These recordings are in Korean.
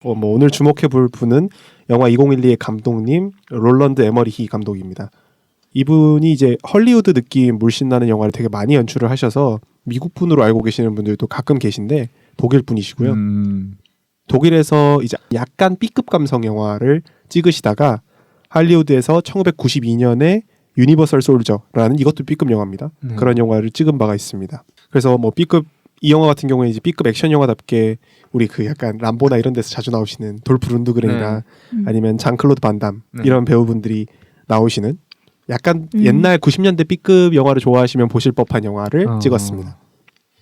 뭐 오늘 주목해 볼 분은 영화 2012의 감독님 롤런드 에머리히 감독입니다. 이분이 이제 헐리우드 느낌 물씬 나는 영화를 되게 많이 연출을 하셔서 미국 분으로 알고 계시는 분들도 가끔 계신데 독일 분이시고요. 독일에서 이제 약간 B급 감성 영화를 찍으시다가 할리우드에서 1992년에 유니버설 솔저라는 이것도 B급 영화입니다. 그런 영화를 찍은 바가 있습니다. 그래서 뭐 B급 이 영화 같은 경우에 이제 B급 액션 영화답게 우리 그 약간 람보나 이런 데서 자주 나오시는 돌프 룬드그렌이나 아니면 장클로드 반담 이런 배우분들이 나오시는 약간 옛날 90년대 B급 영화를 좋아하시면 보실 법한 영화를 찍었습니다.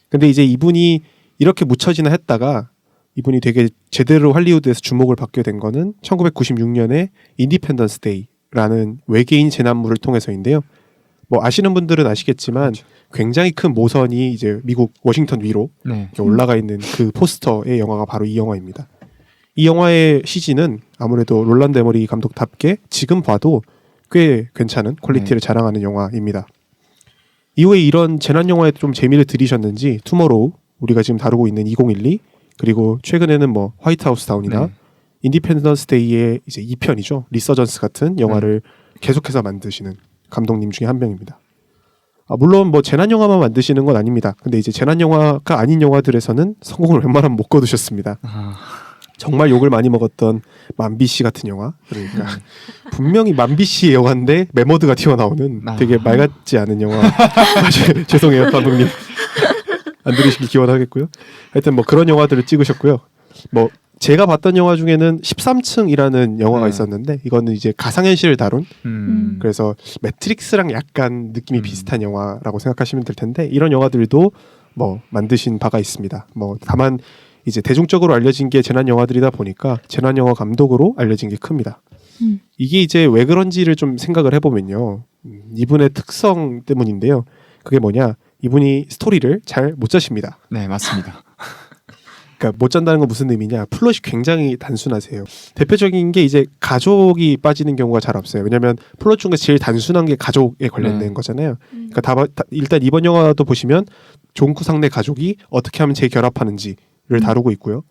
근데 이제 이분이 이렇게 묻혀지나 했다가 이분이 되게 제대로 할리우드에서 주목을 받게 된 거는 1996년에 인디펜던스 데이라는 외계인 재난물을 통해서인데요. 뭐 아시는 분들은 아시겠지만 그렇죠. 굉장히 큰 모선이 이제 미국 워싱턴 위로 이렇게 올라가 있는 그 포스터의 영화가 바로 이 영화입니다. 이 영화의 CG는 아무래도 롤란드 에머리 감독답게 지금 봐도 꽤 괜찮은 퀄리티를 자랑하는 영화입니다. 이후에 이런 재난 영화에 좀 재미를 들이셨는지 투모로우 우리가 지금 다루고 있는 2012 그리고 최근에는 뭐 화이트하우스 타운이나 인디펜던스 데이의 이제 2편이죠. 리서전스 같은 영화를 계속해서 만드시는 감독님 중에 한 명입니다. 물론 뭐 재난 영화만 만드시는 건 아닙니다. 근데 이제 재난 영화가 아닌 영화들에서는 성공을 웬만하면 못 거두셨습니다. 정말 욕을 많이 먹었던 만비씨 같은 영화. 그러니까 분명히 만비씨의 영화인데 메머드가 튀어나오는 되게 말 같지 않은 영화. 죄송해요 감독님. 안 들으시길 기원하겠고요. 하여튼 뭐 그런 영화들을 찍으셨고요. 뭐 제가 봤던 영화 중에는 13층이라는 영화가 있었는데 이거는 이제 가상현실을 다룬 그래서 매트릭스랑 약간 느낌이 비슷한 영화라고 생각하시면 될 텐데 이런 영화들도 뭐 만드신 바가 있습니다. 뭐 다만 이제 대중적으로 알려진 게 재난 영화들이다 보니까 재난 영화 감독으로 알려진 게 큽니다. 이게 이제 왜 그런지를 좀 생각을 해보면요. 이분의 특성 때문인데요. 그게 뭐냐? 이분이 스토리를 잘 못 짜십니다. 네, 맞습니다. 그러니까 못 짠다는 건 무슨 의미냐? 플롯이 굉장히 단순하세요. 대표적인 게 이제 가족이 빠지는 경우가 잘 없어요. 왜냐하면 플롯 중에 제일 단순한 게 가족에 관련된 거잖아요. 그러니까 일단 이번 영화도 보시면 종구 상내 가족이 어떻게 하면 재결합하는지를 다루고 있고요.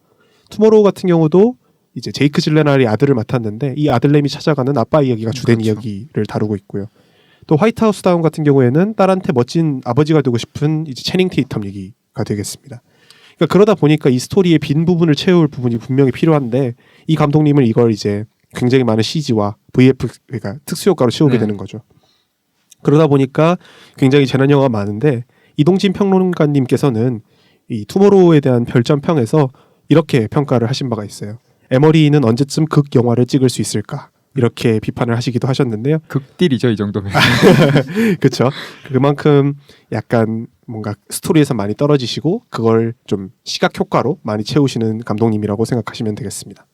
투모로우 같은 경우도 이제 제이크 질레날이 아들을 맡았는데 이 아들내미 찾아가는 아빠 이야기가 주된 이야기를 다루고 있고요. 또 화이트하우스 다운 같은 경우에는 딸한테 멋진 아버지가 되고 싶은 이제 채닝 테이텀 얘기가 되겠습니다. 그러니까 그러다 보니까 이 스토리의 빈 부분을 채울 부분이 분명히 필요한데 이 감독님은 이걸 이제 굉장히 많은 CG와 VF 그러니까 특수효과로 채우게 되는 거죠. 그러다 보니까 굉장히 재난 영화가 많은데 이동진 평론가님께서는 이 투모로우에 대한 별점평에서 이렇게 평가를 하신 바가 있어요. 에머리는 언제쯤 극 영화를 찍을 수 있을까? 이렇게 비판을 하시기도 하셨는데요. 극딜이죠, 이 정도면. 그렇죠. 그만큼 약간 뭔가 스토리에서 많이 떨어지시고 그걸 좀 시각 효과로 많이 채우시는 감독님이라고 생각하시면 되겠습니다.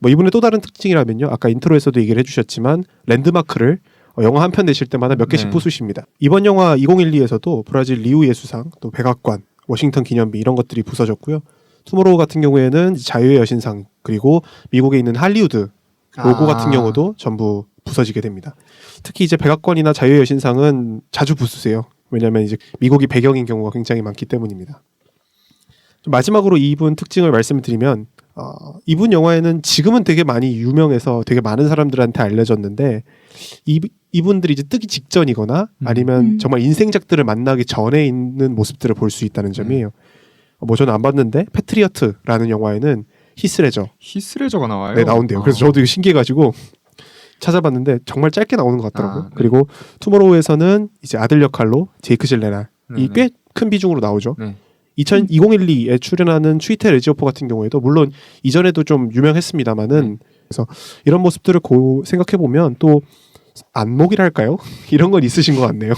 뭐 이분의 또 다른 특징이라면요. 아까 인트로에서도 얘기를 해주셨지만 랜드마크를 영화 한 편 내실 때마다 몇 개씩 부수십니다. 이번 영화 2012에서도 브라질 리우 예수상, 또 백악관, 워싱턴 기념비 이런 것들이 부서졌고요. 투모로우 같은 경우에는 자유의 여신상 그리고 미국에 있는 할리우드 로고 같은 경우도 전부 부서지게 됩니다. 특히 이제 백악관이나 자유의 여신상은 자주 부수세요. 왜냐하면 이제 미국이 배경인 경우가 굉장히 많기 때문입니다. 마지막으로 이분 특징을 말씀을 드리면 이분 영화에는 지금은 되게 많이 유명해서 되게 많은 사람들한테 알려졌는데 이분들이 이제 뜨기 직전이거나 아니면 정말 인생작들을 만나기 전에 있는 모습들을 볼 수 있다는 점이에요. 뭐 저는 안 봤는데 패트리어트라는 영화에는 히스레저가 나와요? 네, 나온대요. 그래서 저도 이거 신기해가지고 찾아봤는데 정말 짧게 나오는 것 같더라고요. 그리고 투모로우에서는 이제 아들 역할로 제이크 질레날 이 꽤 큰 비중으로 나오죠. 2012에 출연하는 추이테 레지오포 같은 경우에도 물론 이전에도 좀 유명했습니다만은 그래서 이런 모습들을 생각해 보면 또 안목이랄까요? 이런 건 있으신 것 같네요.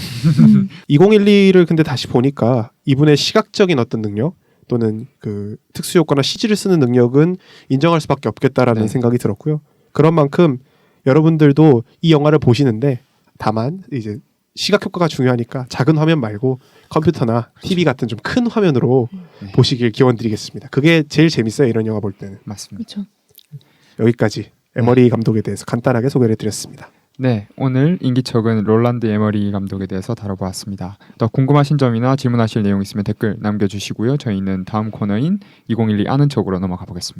2012를 근데 다시 보니까 이분의 시각적인 어떤 능력 또는 그 특수효과나 CG를 쓰는 능력은 인정할 수밖에 없겠다라는 생각이 들었고요. 그런 만큼 여러분들도 이 영화를 보시는데 다만 이제 시각 효과가 중요하니까 작은 화면 말고 컴퓨터나 TV 같은 좀 큰 화면으로 보시길 기원드리겠습니다. 그게 제일 재밌어요. 이런 영화 볼 때는. 맞습니다. 그렇죠. 여기까지 에머리 감독에 대해서 간단하게 소개를 해드렸습니다. 네, 오늘 인기척은 롤란드 에머리 감독에 대해서 다뤄보았습니다. 더 궁금하신 점이나 질문하실 내용 있으면 댓글 남겨주시고요. 저희는 다음 코너인 2012 아는 척으로 넘어가 보겠습니다.